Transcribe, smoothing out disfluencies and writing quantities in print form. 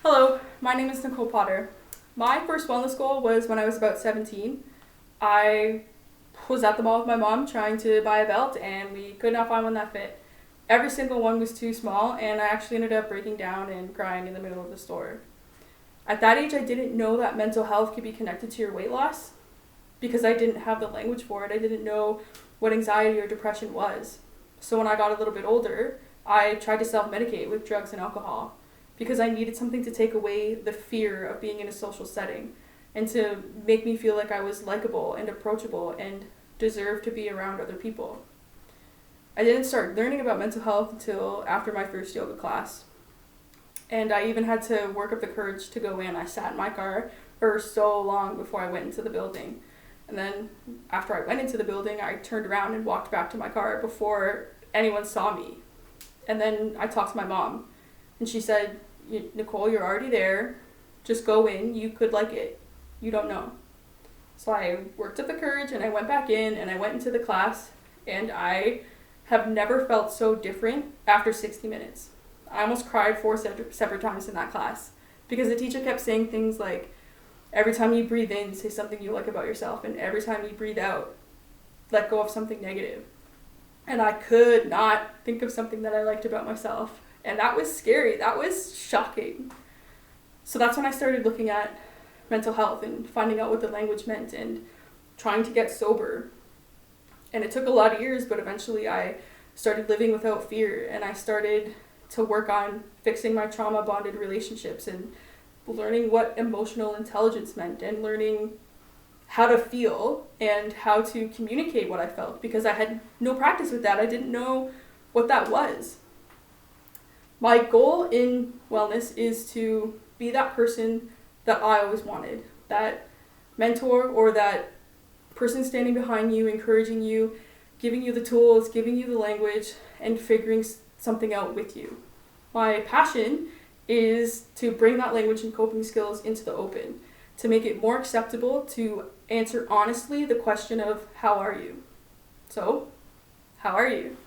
Hello, my name is Nicole Potter. My first wellness goal was when I was about 17. I was at the mall with my mom trying to buy a belt, and we could not find one that fit. Every single one was too small, and I actually ended up breaking down and crying in the middle of the store. At that age, I didn't know that mental health could be connected to your weight loss because I didn't have the language for it. I didn't know what anxiety or depression was. So when I got a little bit older, I tried to self medicate with drugs and alcohol because I needed something to take away the fear of being in a social setting and to make me feel like I was likable and approachable and deserved to be around other people. I didn't start learning about mental health until after my first yoga class. And I even had to work up the courage to go in. I sat in my car for so long before I went into the building. And then after I went into the building, I turned around and walked back to my car before anyone saw me. And then I talked to my mom, and she said, Nicole, you're already there. Just go in. You could like it. You don't know. So I worked up the courage and I went back in and I went into the class, and I have never felt so different after 60 minutes. I almost cried four separate times in that class because the teacher kept saying things like, every time you breathe in, say something you like about yourself, and every time you breathe out, let go of something negative. And I could not think of something that I liked about myself. And that was scary. That was shocking. So that's when I started looking at mental health and finding out what the language meant and trying to get sober. And it took a lot of years, but eventually I started living without fear, and I started to work on fixing my trauma bonded relationships and learning what emotional intelligence meant and learning how to feel and how to communicate what I felt because I had no practice with that. I didn't know what that was. My goal in wellness is to be that person that I always wanted, that mentor or that person standing behind you, encouraging you, giving you the tools, giving you the language, and figuring something out with you. My passion is to bring that language and coping skills into the open, to make it more acceptable to answer honestly the question of how are you? So, how are you?